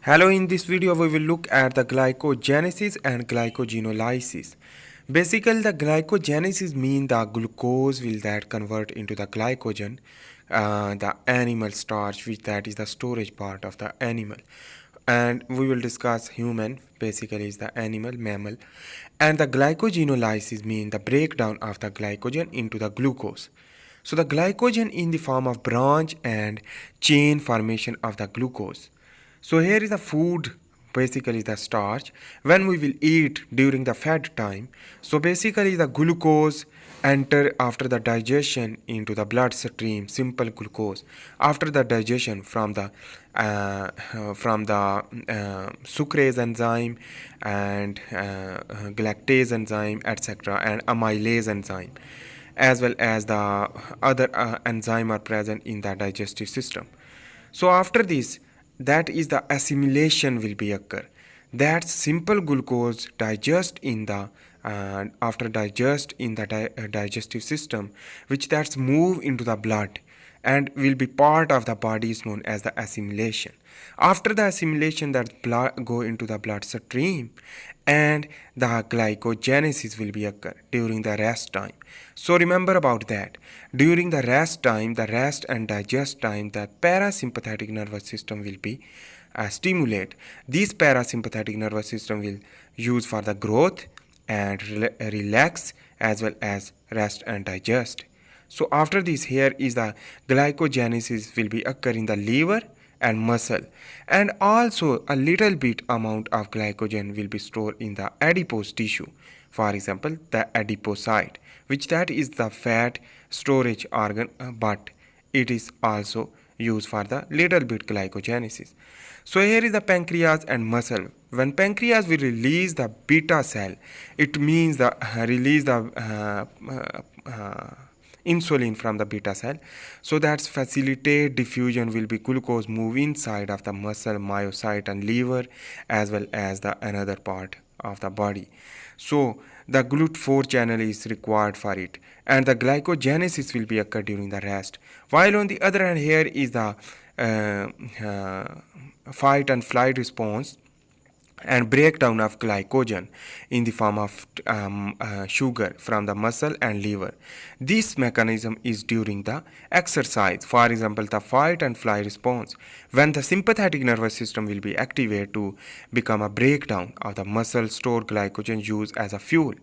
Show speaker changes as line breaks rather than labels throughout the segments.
Hello, in this video we will look at the glycogenesis and glycogenolysis. Basically, the glycogenesis means the glucose will that convert into the glycogen, the animal starch, which that is the storage part of the animal. And we will discuss human, basically is the animal, mammal. And the glycogenolysis means the breakdown of the glycogen into the glucose. So the glycogen in the form of branch and chain formation of the glucose. So here is the food, basically the starch, when we will eat during the fed time. So basically the glucose enter after the digestion into the bloodstream, simple glucose. After the digestion from the sucrase enzyme and galactase enzyme, etc., and amylase enzyme, as well as the other enzyme are present in the digestive system. So after this, that is the assimilation will be occur. That simple glucose digest in the after digest in the digestive system, which that's move into the blood and will be part of the body is known as the assimilation. After the assimilation, that blood go into the bloodstream and the glycogenesis will be occur during the rest time. So remember about that. During the rest time, the rest and digest time, the parasympathetic nervous system will be stimulate. This parasympathetic nervous system will use for the growth and relax as well as rest and digest. So after this, here is the glycogenesis will be occur in the liver and muscle, and also a little bit amount of glycogen will be stored in the adipose tissue, for example the adipocyte, which that is the fat storage organ, but it is also used for the little bit glycogenesis. So here is the pancreas and muscle. When pancreas will release the beta cell, it means the release the insulin from the beta cell, so that's facilitate diffusion will be glucose move inside of the muscle, myocyte and liver, as well as the another part of the body. So the GLUT4 channel is required for it, and the glycogenesis will be occur during the rest. While on the other hand, here is the fight and flight response and breakdown of glycogen in the form of sugar from the muscle and liver. This mechanism is during the exercise. For example, the fight and flight response, when the sympathetic nervous system will be activated to become a breakdown of the muscle stored glycogen used as a fuel.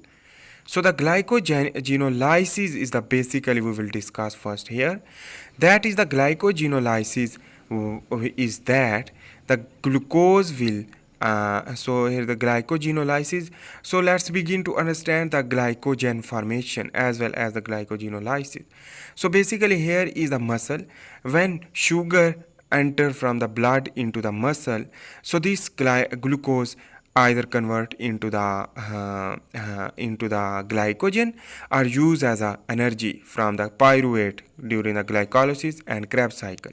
So the glycogenolysis is the basically we will discuss first here. That is the glycogenolysis is that the glucose will so here the glycogenolysis. So let's begin to understand the glycogen formation as well as the glycogenolysis. So basically here is the muscle. When sugar enter from the blood into the muscle, so this glucose either convert into the glycogen or use as a energy from the pyruvate during the glycolysis and Krebs cycle.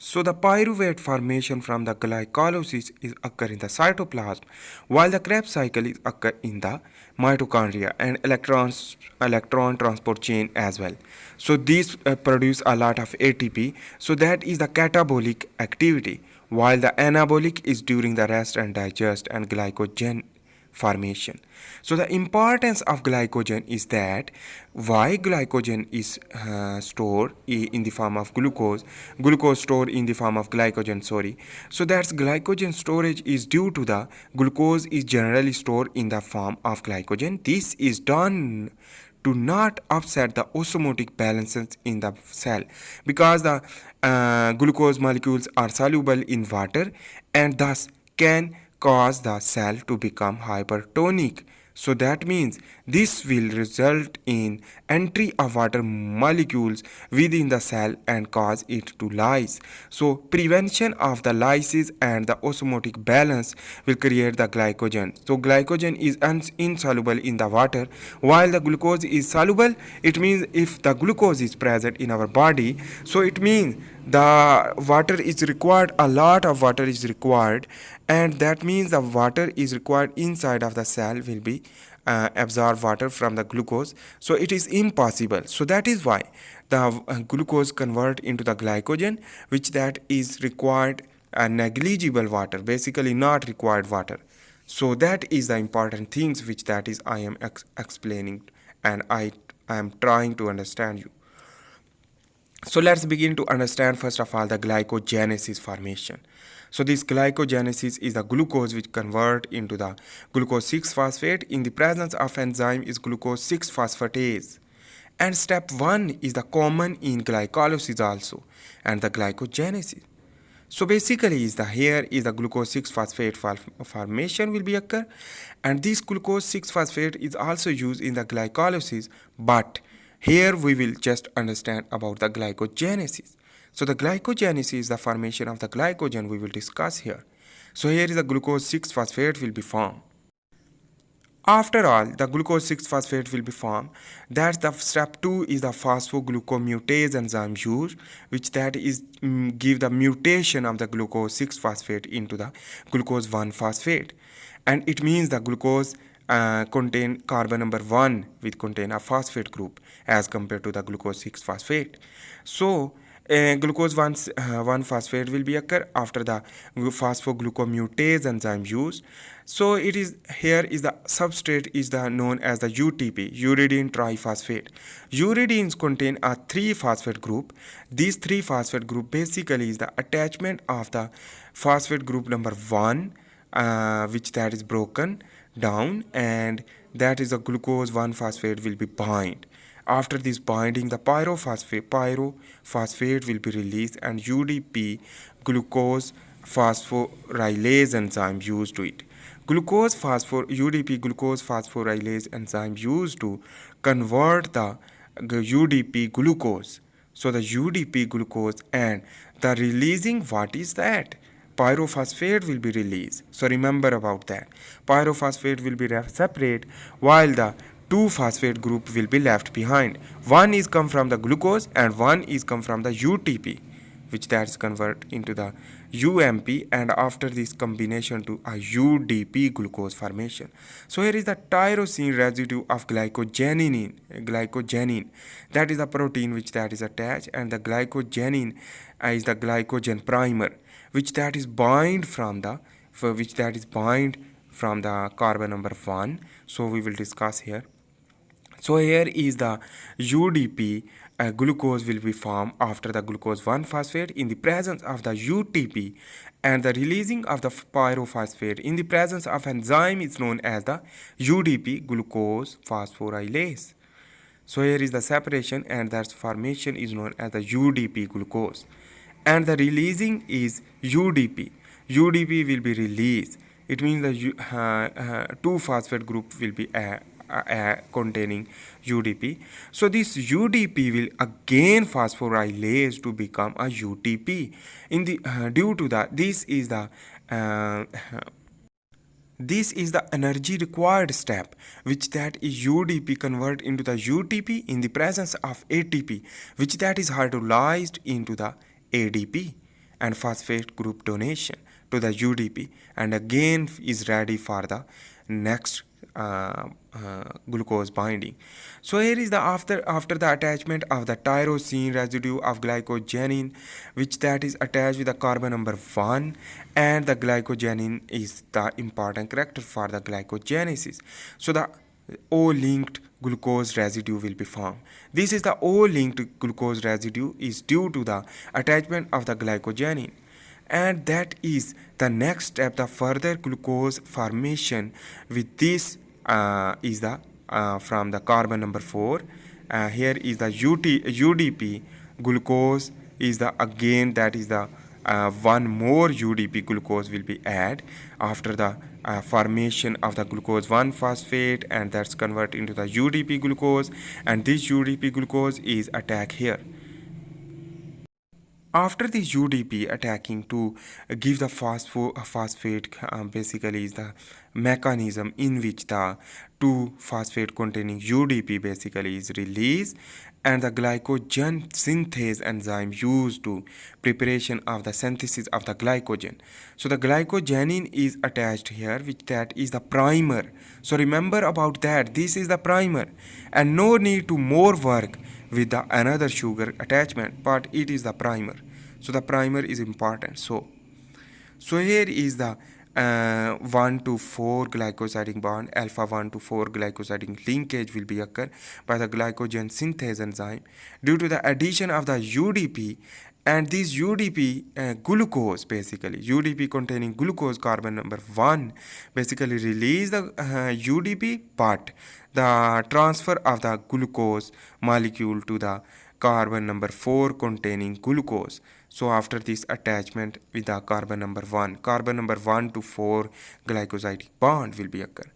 So the pyruvate formation from the glycolysis is occur in the cytoplasm, while the Krebs cycle is occur in the mitochondria and electron transport chain as well. So these produce a lot of ATP. So that is the catabolic activity, while the anabolic is during the rest and digest and glycogen formation. So the importance of glycogen is that why glycogen is stored in the form of glucose stored in the form of glycogen, so that's glycogen storage is due to the glucose is generally stored in the form of glycogen. This is done to not upset the osmotic balances in the cell, because the glucose molecules are soluble in water and thus can cause the cell to become hypertonic. So that means this will result in entry of water molecules within the cell and cause it to lyse. So prevention of the lysis and the osmotic balance will create the glycogen. So glycogen is insoluble in the water, while the glucose is soluble. It means if the glucose is present in our body, so it means the water is required, a lot of water is required, and that means the water is required inside of the cell will be absorb water from the glucose, so it is impossible. So that is why the glucose convert into the glycogen, which that is required negligible water, basically not required water. So that is the important things which that is I am explaining, and I am trying to understand you. So let's begin to understand first of all the glycogenesis formation. So this glycogenesis is the glucose which convert into the glucose 6 phosphate in the presence of enzyme is glucose 6 phosphatase. And step 1 is the common in glycolysis also, and the glycogenesis. So basically is the here is the glucose 6 phosphate formation will be occur, and this glucose 6 phosphate is also used in the glycolysis, but here we will just understand about the glycogenesis. So the glycogenesis is the formation of the glycogen we will discuss here. So here is the glucose 6 phosphate will be formed. After all, the glucose 6 phosphate will be formed. That's the step 2 is the phosphoglucomutase enzyme used, which that is give the mutation of the glucose 6 phosphate into the glucose 1 phosphate. And it means the glucose contain carbon number 1 which contain a phosphate group as compared to the glucose 6 phosphate. So glucose 1 phosphate will be occur after the phosphoglucomutase enzyme used. So it is here is the substrate is the known as the UTP, uridine triphosphate. Uridines contain a 3 phosphate group. These 3 phosphate group basically is the attachment of the phosphate group number 1, which that is broken down, and that is a glucose 1 phosphate will be bind. After this binding, the pyrophosphate will be released, and UDP glucose phosphorylase enzyme used to it. UDP glucose phosphorylase enzyme used to convert the UDP glucose. So the UDP glucose and the releasing, what is that? Pyrophosphate will be released. So remember about that. Pyrophosphate will be separate while the 2 phosphate group will be left behind. One is come from the glucose and one is come from the UTP, which that is convert into the UMP, and after this combination to a UDP glucose formation. So here is the tyrosine residue of glycogenin. That is the protein which that is attached, and the glycogenin is the glycogen primer, which that is bind from the carbon number 1. So we will discuss here. So here is the UDP glucose will be formed after the glucose 1 phosphate in the presence of the UTP, and the releasing of the pyrophosphate in the presence of enzyme is known as the UDP glucose phosphorylase. So here is the separation, and that formation is known as the UDP glucose, and the releasing is UDP. UDP will be released. It means the 2 phosphate group will be containing UDP. So this UDP will again phosphorylase to become a UTP. In the due to that, this is the energy required step, which that is UDP convert into the UTP in the presence of ATP, which that is hydrolyzed into the ADP and phosphate group donation to the UDP, and again is ready for the next glucose binding. So here is the after the attachment of the tyrosine residue of glycogenin, which that is attached with the carbon number 1, and the glycogenin is the important character for the glycogenesis. So the O-linked glucose residue will be formed. This is the O-linked glucose residue is due to the attachment of the glycogenin, and that is the next step, the further glucose formation with this is the from the carbon number 4. Here is the UDP glucose is the again that is the one more UDP glucose will be added after the formation of the glucose 1 phosphate, and that's convert into the UDP glucose, and this UDP glucose is attacked here. After the UDP attacking to give the phosphate, basically is the mechanism in which the 2 phosphate containing UDP basically is released, and the glycogen synthase enzyme used to preparation of the synthesis of the glycogen. So the glycogenin is attached here, which that is the primer. So remember about that, this is the primer, and no need to more work with the another sugar attachment, but it is the primer. So the primer is important. So So here is the 1 to 4 glycosidic bond, alpha 1 to 4 glycosidic linkage will be occur by the glycogen synthase enzyme due to the addition of the UDP, and this UDP glucose, basically UDP containing glucose carbon number 1 basically release the UDP, but the transfer of the glucose molecule to the carbon number 4 containing glucose. So after this attachment with the carbon number 1 to 4 glycosidic bond will be occur.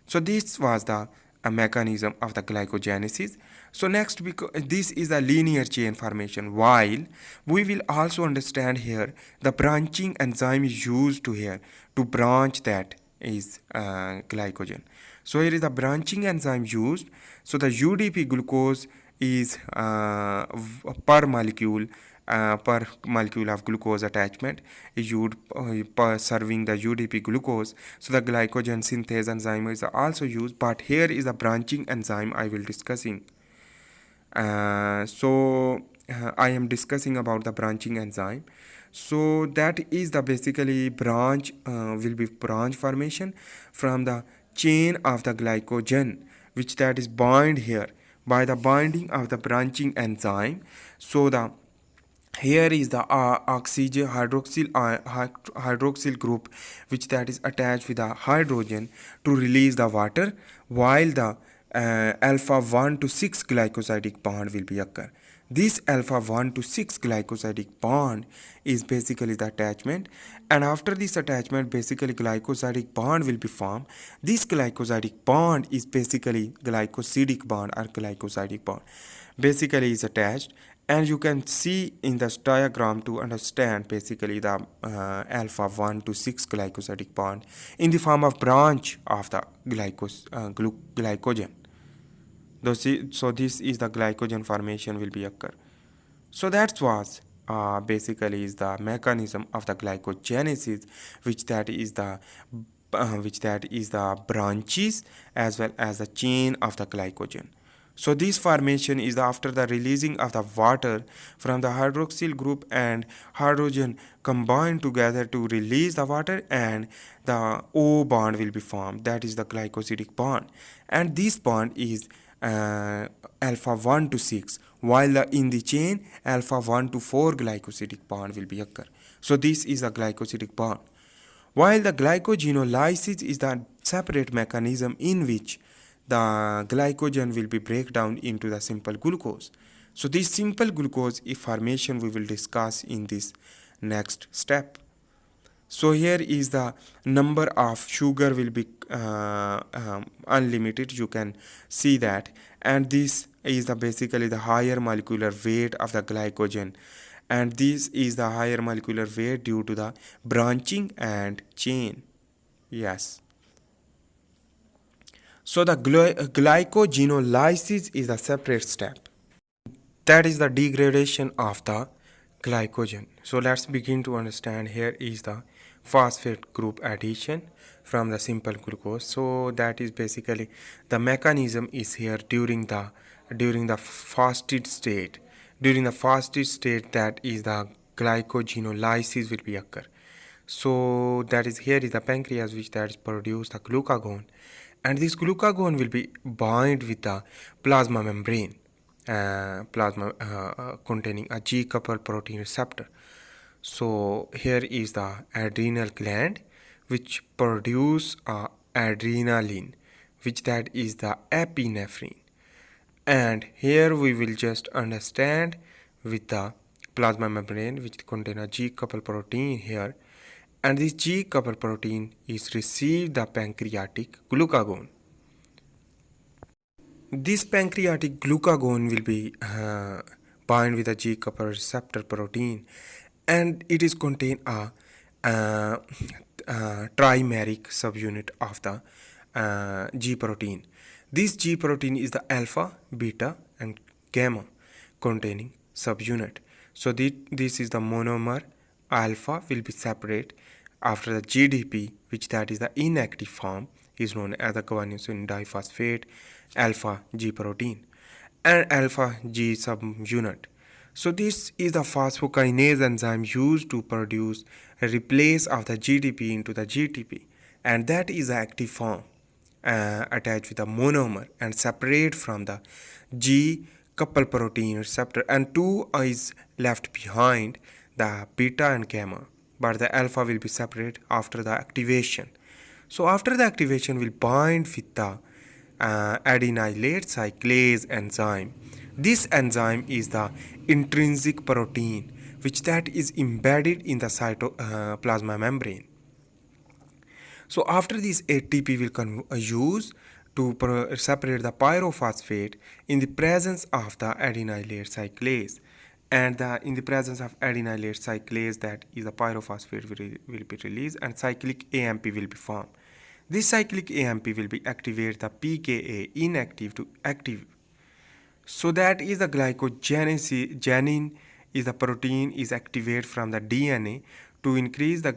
So this was the a mechanism of the glycogenesis. So next, because this is a linear chain formation, while we will also understand here the branching enzyme is used to here to branch that is glycogen. So here is the branching enzyme used. So the UDP glucose is per molecule of glucose attachment is used per serving the UDP glucose. So the glycogen synthase enzyme is also used, but here is the branching enzyme I will discussing. I am discussing about the branching enzyme. So that is the basically branch will be branch formation from the chain of the glycogen, which that is bind here by the binding of the branching enzyme. So the here is the oxygen hydroxyl group, which that is attached with the hydrogen to release the water, while the alpha 1 to 6 glycosidic bond will be occur. This alpha 1 to 6 glycosidic bond is basically the attachment, and after this attachment basically glycosidic bond will be formed. This glycosidic bond is basically glycosidic bond or glycosidic bond basically is attached, and you can see in this diagram to understand basically the alpha 1 to 6 glycosidic bond in the form of branch of the glycogen. So this is the glycogen formation will be occur. So that was basically is the mechanism of the glycogenesis, which that is the branches as well as the chain of the glycogen. So this formation is after the releasing of the water from the hydroxyl group, and hydrogen combine together to release the water, and the O bond will be formed, that is the glycosidic bond, and this bond is alpha 1 to 6, while in the chain alpha 1 to 4 glycosidic bond will be occur. So this is a glycosidic bond, while the glycogenolysis is the separate mechanism in which the glycogen will be break down into the simple glucose. So this simple glucose formation we will discuss in this next step. So here is the number of sugar will be unlimited, you can see that, and this is the basically the higher molecular weight of the glycogen, and this is the higher molecular weight due to the branching and chain. Yes. So the glycogenolysis is a separate step. That is the degradation of the glycogen. So let's begin to understand. Here is the phosphate group addition from the simple glucose. So that is basically the mechanism is here during the fasted state. During the fasted state, that is the glycogenolysis will be occur. So that is here is the pancreas, which that is produce the glucagon, and this glucagon will be bind with the plasma membrane, containing a G coupled protein receptor. So here is the adrenal gland, which produce adrenaline, which that is the epinephrine, and here we will just understand with the plasma membrane, which contain a G coupled protein here, and this G coupled protein is received the pancreatic glucagon. This pancreatic glucagon will be bind with a G coupled receptor protein, and it is contain a trimeric subunit of the G protein. This G protein is the alpha, beta, and gamma containing subunit. So this is the monomer. Alpha will be separate after the GDP, which that is the inactive form, is known as the guanidine diphosphate alpha G protein and alpha G subunit. So this is the phosphokinase enzyme used to produce a replace of the GDP into the GTP, and that is the active form attached with a monomer and separate from the G couple protein receptor, and two is left behind, the beta and gamma, but the alpha will be separate after the activation. So after the activation will bind with the adenylate cyclase enzyme. This enzyme is the intrinsic protein which that is embedded in the cytoplasma membrane. So after this ATP will use to separate the pyrophosphate in the presence of the adenylate cyclase, and in the presence of adenylate cyclase, that is the pyrophosphate will be released and cyclic AMP will be formed. This cyclic AMP will be activate the pKa inactive to active. So that is the glycogenesis. Genin is the protein is activated from the DNA to increase the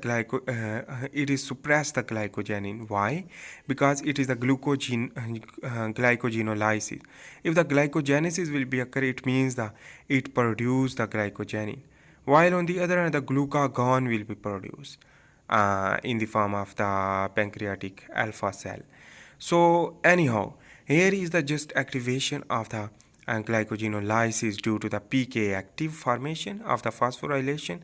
it is suppress the glycogenin. Why? Because it is the glycogenolysis. If the glycogenesis will be occur, it means that it produce the glycogenin, while on the other hand the glucagon will be produced in the form of the pancreatic alpha cell. So anyhow, here is the just activation of the glycogenolysis due to the pK active formation of the phosphorylation,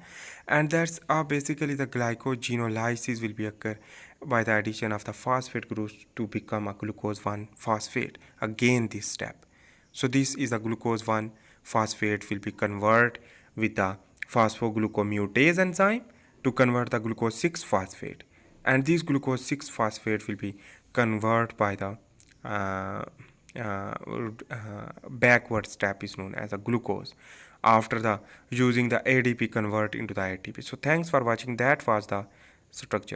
and that's basically the glycogenolysis will be occur by the addition of the phosphate groups to become a glucose 1 phosphate. Again this step. So this is the glucose 1 phosphate will be converted with the phosphoglucomutase enzyme to convert the glucose 6 phosphate, and this glucose 6 phosphate will be converted by the uh, uh, backward step is known as a glucose after the using the ADP convert into the ATP. So thanks for watching. That was the structure.